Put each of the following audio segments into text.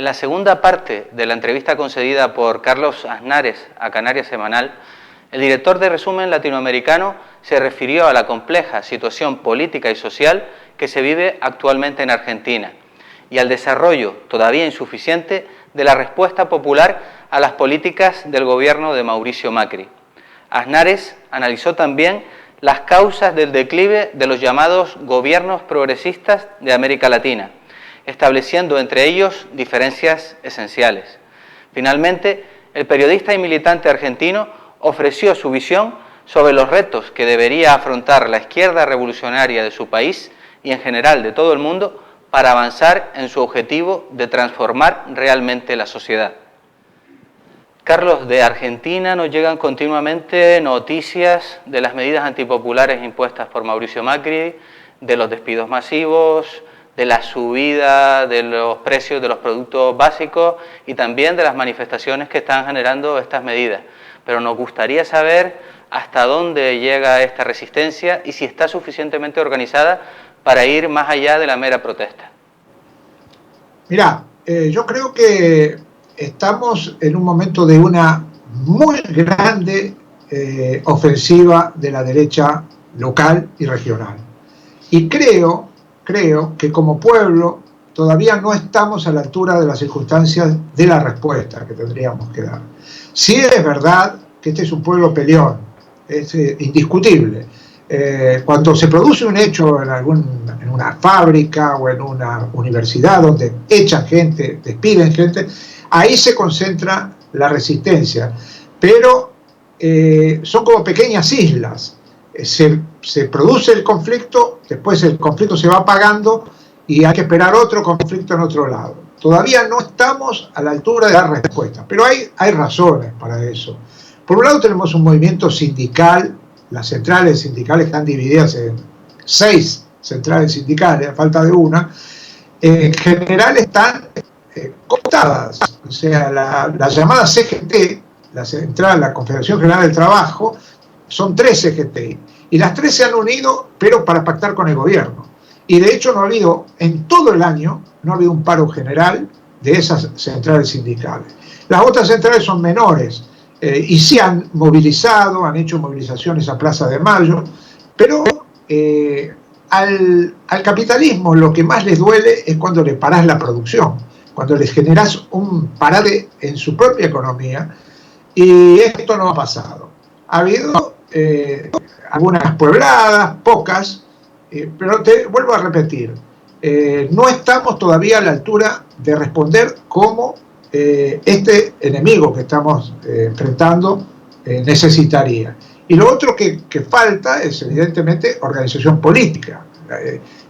En la segunda parte de la entrevista concedida por Carlos Aznares a Canarias Semanal, el director de Resumen Latinoamericano se refirió a la compleja situación política y social que se vive actualmente en Argentina y al desarrollo, todavía insuficiente, de la respuesta popular a las políticas del gobierno de Mauricio Macri. Aznares analizó también las causas del declive de los llamados gobiernos progresistas de América Latina, estableciendo entre ellos diferencias esenciales. Finalmente, el periodista y militante argentino ofreció su visión sobre los retos que debería afrontar la izquierda revolucionaria de su país y en general de todo el mundo para avanzar en su objetivo de transformar realmente la sociedad. Carlos, de Argentina nos llegan continuamente noticias de las medidas antipopulares impuestas por Mauricio Macri, de los despidos masivos, de la subida de los precios de los productos básicos y también de las manifestaciones que están generando estas medidas. Pero nos gustaría saber hasta dónde llega esta resistencia y si está suficientemente organizada para ir más allá de la mera protesta. Mirá, yo creo que estamos en un momento de una muy grande ofensiva de la derecha local y regional. Y creo que como pueblo todavía no estamos a la altura de las circunstancias de la respuesta que tendríamos que dar. Sí es verdad que este es un pueblo peleón, es indiscutible. Cuando se produce un hecho en una fábrica o en una universidad donde echan gente, despiden gente, ahí se concentra la resistencia. Pero son como pequeñas islas. Se produce el conflicto, después el conflicto se va apagando y hay que esperar otro conflicto en otro lado. Todavía no estamos a la altura de la respuesta, pero hay razones para eso. Por un lado tenemos un movimiento sindical, las centrales sindicales están divididas en 6 centrales sindicales, a falta de una, en general están cooptadas, o sea, la llamada CGT, la Confederación General del Trabajo, son 3 CGT, y las 3 se han unido, pero para pactar con el gobierno. Y de hecho no ha habido, en todo el año, no ha habido un paro general de esas centrales sindicales. Las otras centrales son menores, y sí han movilizado, han hecho movilizaciones a Plaza de Mayo, pero al capitalismo lo que más les duele es cuando le parás la producción, cuando les generás un parate en su propia economía, y esto no ha pasado. Ha habido algunas puebladas, pocas, pero te vuelvo a repetir, no estamos todavía a la altura de responder como este enemigo que estamos enfrentando necesitaría. Y lo otro que falta es evidentemente organización política.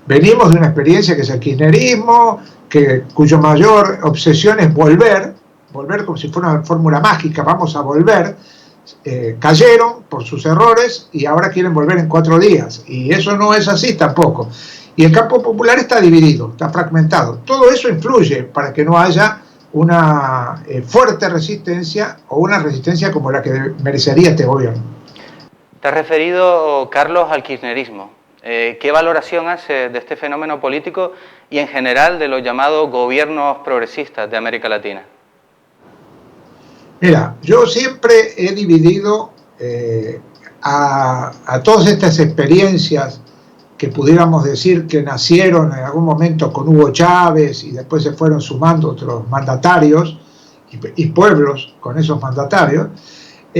Venimos de una experiencia que es el kirchnerismo, cuyo mayor obsesión es volver como si fuera una fórmula mágica, vamos a volver. Cayeron por sus errores y ahora quieren volver en 4 días, y eso no es así tampoco. Y el campo popular está dividido, está fragmentado. Todo eso influye para que no haya una fuerte resistencia o una resistencia como la que merecería este gobierno. Te has referido, Carlos, al kirchnerismo. ¿Qué valoración hace de este fenómeno político y en general de los llamados gobiernos progresistas de América Latina? Mira, yo siempre he dividido a todas estas experiencias que pudiéramos decir que nacieron en algún momento con Hugo Chávez y después se fueron sumando otros mandatarios y pueblos con esos mandatarios,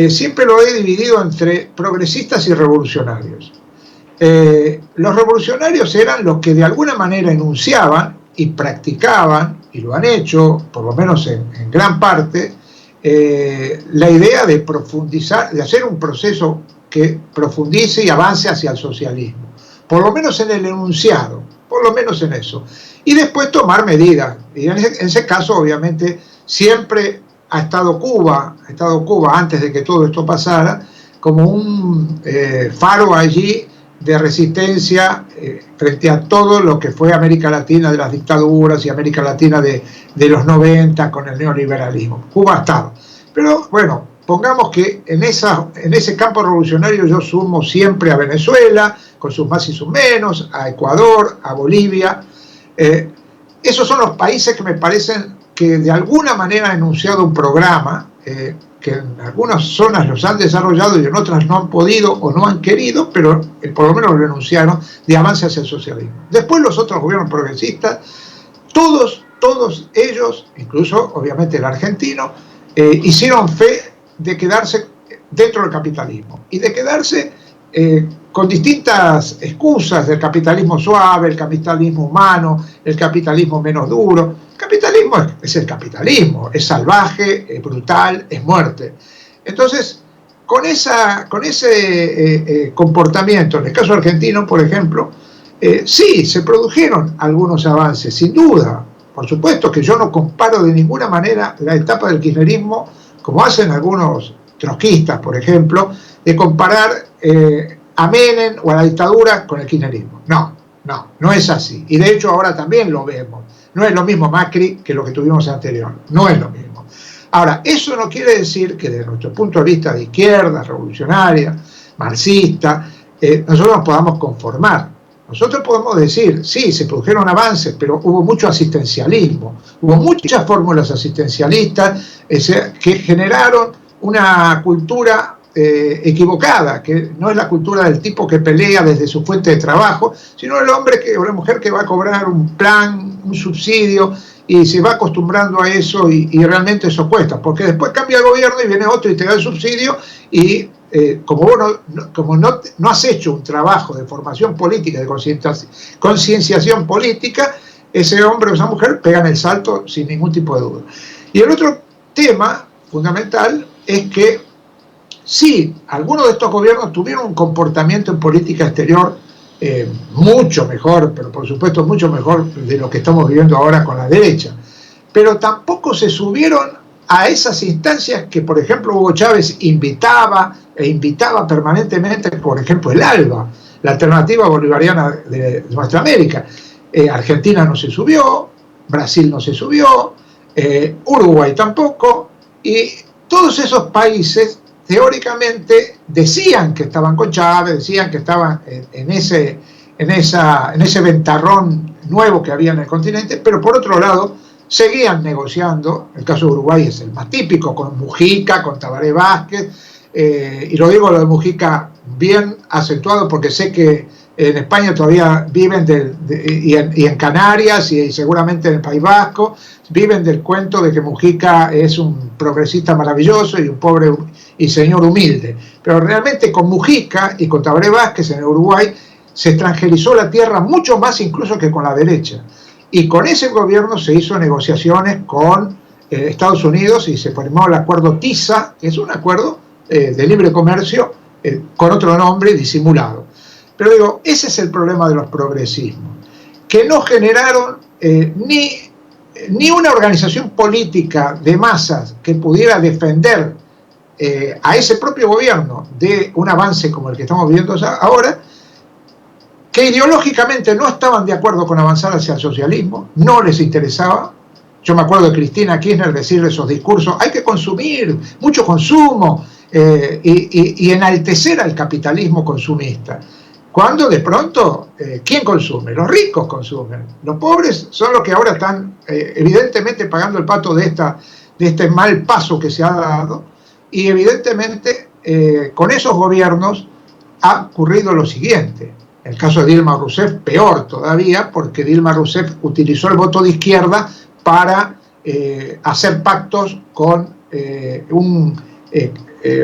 siempre lo he dividido entre progresistas y revolucionarios. Los revolucionarios eran los que de alguna manera enunciaban y practicaban, y lo han hecho, por lo menos en gran parte, la idea de profundizar, de hacer un proceso que profundice y avance hacia el socialismo, por lo menos en el enunciado, por lo menos en eso, y después tomar medidas. Y en ese caso, obviamente, siempre ha estado Cuba antes de que todo esto pasara, como un faro allí de resistencia frente a todo lo que fue América Latina de las dictaduras y América Latina de los 90 con el neoliberalismo. Cuba estaba. Pero bueno, pongamos que en ese campo revolucionario yo sumo siempre a Venezuela, con sus más y sus menos, a Ecuador, a Bolivia. Esos son los países que me parecen que que de alguna manera han enunciado un programa que en algunas zonas los han desarrollado y en otras no han podido o no han querido, pero por lo menos lo enunciaron, de avance hacia el socialismo. Después los otros gobiernos progresistas, todos ellos, incluso obviamente el argentino, hicieron fe de quedarse dentro del capitalismo y de quedarse con distintas excusas del capitalismo suave, el capitalismo humano, el capitalismo menos duro. El capitalismo es el capitalismo, es salvaje, es brutal, es muerte. Entonces, con ese comportamiento, en el caso argentino, por ejemplo, sí, se produjeron algunos avances, sin duda. Por supuesto que yo no comparo de ninguna manera la etapa del kirchnerismo, como hacen algunos trotskistas, por ejemplo, de comparar a Menem o a la dictadura con el kirchnerismo. No es así. Y de hecho ahora también lo vemos. No es lo mismo Macri que lo que tuvimos anterior. No es lo mismo. Ahora, eso no quiere decir que desde nuestro punto de vista de izquierda, revolucionaria, marxista, nosotros nos podamos conformar. Nosotros podemos decir, sí, se produjeron avances, pero hubo mucho asistencialismo, hubo muchas fórmulas asistencialistas que generaron una cultura equivocada, que no es la cultura del tipo que pelea desde su fuente de trabajo, sino el hombre o la mujer que va a cobrar un plan, un subsidio, y se va acostumbrando a eso y realmente eso cuesta, porque después cambia el gobierno y viene otro y te da el subsidio y como vos no has hecho un trabajo de formación política, de concienciación política, ese hombre o esa mujer pegan el salto sin ningún tipo de duda. Y el otro tema fundamental es que sí, algunos de estos gobiernos tuvieron un comportamiento en política exterior mucho mejor, pero por supuesto mucho mejor de lo que estamos viviendo ahora con la derecha, pero tampoco se subieron a esas instancias que, por ejemplo, Hugo Chávez invitaba permanentemente, por ejemplo, el ALBA, la Alternativa Bolivariana de nuestra América. Argentina no se subió, Brasil no se subió, Uruguay tampoco, y todos esos países teóricamente decían que estaban con Chávez, decían que estaban en ese ventarrón nuevo que había en el continente, pero por otro lado seguían negociando. El caso de Uruguay es el más típico, con Mujica, con Tabaré Vázquez, y lo digo lo de Mujica bien acentuado porque sé que en España todavía viven y en Canarias y seguramente en el País Vasco viven del cuento de que Mujica es un progresista maravilloso y un pobre y señor humilde, pero realmente con Mujica y con Tabaré Vázquez en Uruguay se extranjerizó la tierra mucho más incluso que con la derecha, y con ese gobierno se hizo negociaciones con Estados Unidos y se firmó el acuerdo TISA, que es un acuerdo de libre comercio con otro nombre disimulado. Pero digo, ese es el problema de los progresismos, que no generaron ni una organización política de masas que pudiera defender a ese propio gobierno de un avance como el que estamos viviendo ahora, que ideológicamente no estaban de acuerdo con avanzar hacia el socialismo, no les interesaba. Yo me acuerdo de Cristina Kirchner decir esos discursos, hay que consumir, mucho consumo, y enaltecer al capitalismo consumista. Cuando de pronto, ¿quién consume? Los ricos consumen. Los pobres son los que ahora están evidentemente pagando el pato de este mal paso que se ha dado. Y evidentemente con esos gobiernos ha ocurrido lo siguiente. En el caso de Dilma Rousseff, peor todavía, porque Dilma Rousseff utilizó el voto de izquierda para hacer pactos con un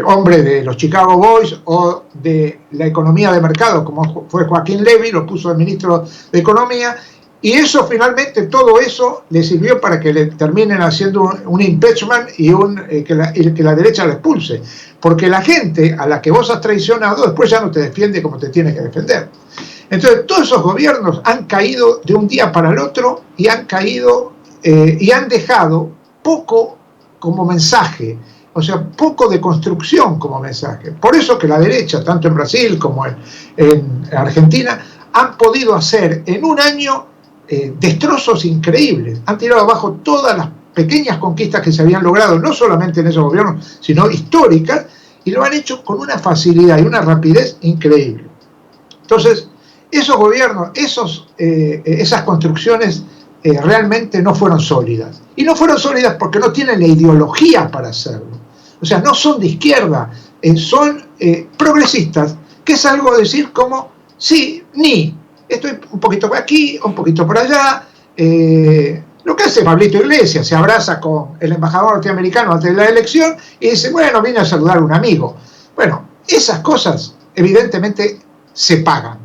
hombre de los Chicago Boys o de la economía de mercado, como fue Joaquín Levy, lo puso de ministro de Economía, y eso finalmente, todo eso le sirvió para que le terminen haciendo un impeachment y que la derecha la expulse, porque la gente a la que vos has traicionado después ya no te defiende como te tiene que defender. Entonces todos esos gobiernos han caído de un día para el otro y han caído y han dejado poco como mensaje, o sea, poco de construcción como mensaje. Por eso que la derecha, tanto en Brasil como en Argentina, han podido hacer en un año destrozos increíbles. Han tirado abajo todas las pequeñas conquistas que se habían logrado, no solamente en esos gobiernos, sino históricas, y lo han hecho con una facilidad y una rapidez increíble. Entonces, esos gobiernos, esas construcciones realmente no fueron sólidas. Y no fueron sólidas porque no tienen la ideología para hacerlo. O sea, no son de izquierda, son progresistas, que es algo decir como, sí, ni, estoy un poquito por aquí, un poquito por allá. Lo que hace Pablito Iglesias, se abraza con el embajador norteamericano antes de la elección y dice, bueno, vine a saludar a un amigo. Bueno, esas cosas evidentemente se pagan.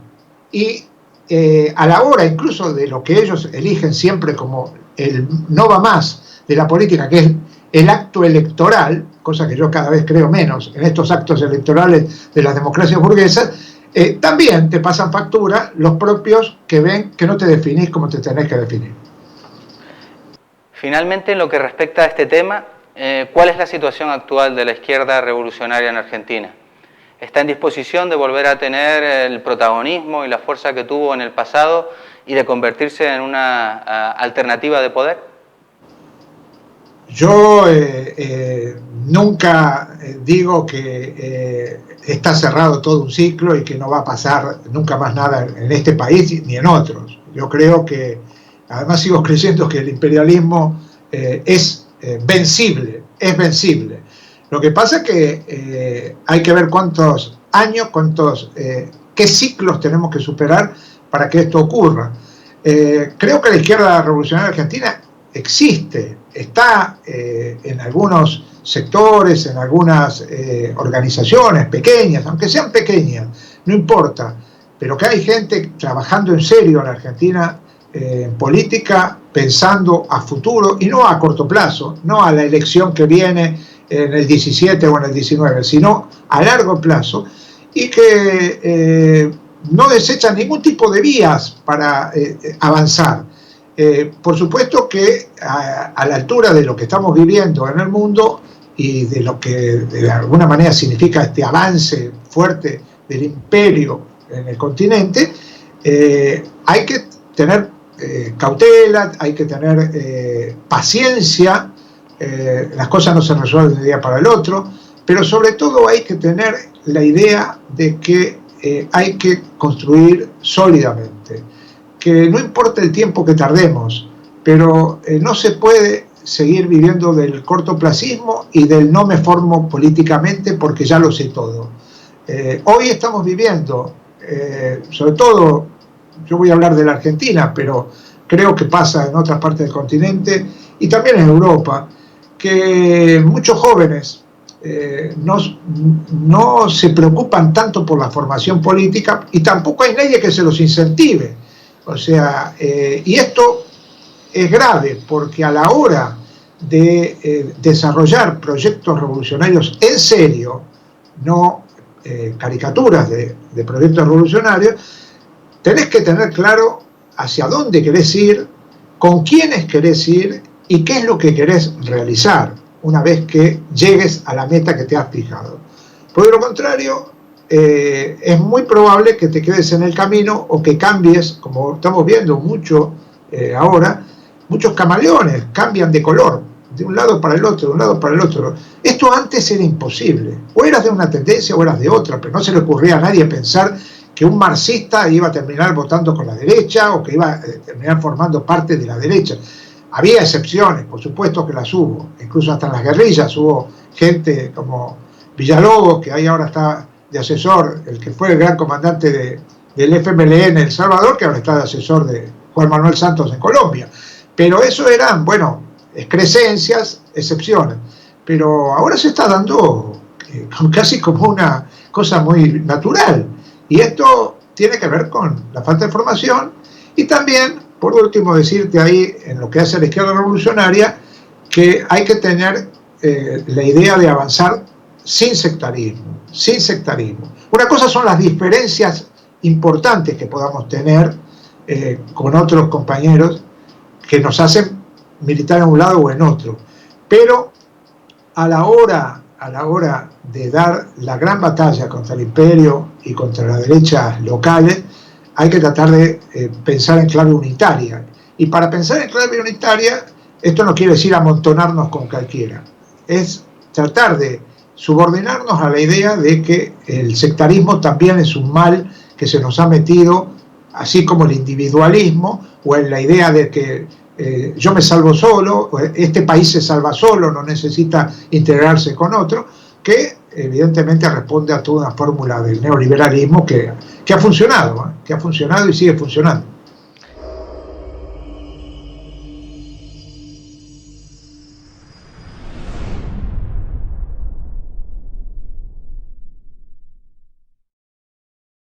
Y a la hora incluso de lo que ellos eligen siempre como el no va más de la política, que es el acto electoral, cosa que yo cada vez creo menos en estos actos electorales de las democracias burguesas, también te pasan factura los propios que ven que no te definís como te tenés que definir. Finalmente, en lo que respecta a este tema, ¿cuál es la situación actual de la izquierda revolucionaria en Argentina? ¿Está en disposición de volver a tener el protagonismo y la fuerza que tuvo en el pasado y de convertirse en una alternativa de poder? Yo nunca digo que está cerrado todo un ciclo y que no va a pasar nunca más nada en este país ni en otros. Yo creo que, además sigo creyendo que el imperialismo es vencible, es vencible. Lo que pasa es que hay que ver cuántos años, qué ciclos tenemos que superar para que esto ocurra. Creo que la izquierda revolucionaria argentina existe, está en algunos sectores, en algunas organizaciones pequeñas, aunque sean pequeñas, no importa, pero que hay gente trabajando en serio en la Argentina en política, pensando a futuro y no a corto plazo, no a la elección que viene en el 17 o en el 19, sino a largo plazo, y que no desechan ningún tipo de vías para avanzar. Por supuesto que a la altura de lo que estamos viviendo en el mundo y de lo que de alguna manera significa este avance fuerte del imperio en el continente, hay que tener cautela, hay que tener paciencia. Las cosas no se resuelven de un día para el otro, pero sobre todo hay que tener la idea de que hay que construir sólidamente, que no importa el tiempo que tardemos, pero no se puede seguir viviendo del cortoplacismo y del no me formo políticamente porque ya lo sé todo. Hoy estamos viviendo, sobre todo, yo voy a hablar de la Argentina, pero creo que pasa en otras partes del continente y también en Europa, que muchos jóvenes no se preocupan tanto por la formación política y tampoco hay nadie que se los incentive. O sea, y esto es grave porque a la hora de desarrollar proyectos revolucionarios en serio, no caricaturas de proyectos revolucionarios, tenés que tener claro hacia dónde querés ir, con quiénes querés ir y qué es lo que querés realizar una vez que llegues a la meta que te has fijado. Por lo contrario, es muy probable que te quedes en el camino o que cambies, como estamos viendo mucho ahora, muchos camaleones cambian de color, de un lado para el otro, de un lado para el otro. Esto antes era imposible, o eras de una tendencia o eras de otra, pero no se le ocurría a nadie pensar que un marxista iba a terminar votando con la derecha o que iba a terminar formando parte de la derecha. Había excepciones, por supuesto que las hubo, incluso hasta en las guerrillas hubo gente como Villalobos, que ahí ahora está de asesor, el que fue el gran comandante del FMLN en El Salvador, que ahora está de asesor de Juan Manuel Santos en Colombia. Pero eso eran, bueno, excrescencias, excepciones. Pero ahora se está dando casi como una cosa muy natural. Y esto tiene que ver con la falta de formación y también, por último, decirte ahí, en lo que hace la izquierda revolucionaria, que hay que tener la idea de avanzar sin sectarismo, sin sectarismo. Una cosa son las diferencias importantes que podamos tener con otros compañeros que nos hacen militar en un lado o en otro, pero a la hora de dar la gran batalla contra el imperio y contra las derechas locales, hay que tratar de pensar en clave unitaria. Y para pensar en clave unitaria, esto no quiere decir amontonarnos con cualquiera, es tratar de subordinarnos a la idea de que el sectarismo también es un mal que se nos ha metido, así como el individualismo, o en la idea de que yo me salvo solo, este país se salva solo, no necesita integrarse con otro, que evidentemente responde a toda una fórmula del neoliberalismo que ha funcionado y sigue funcionando.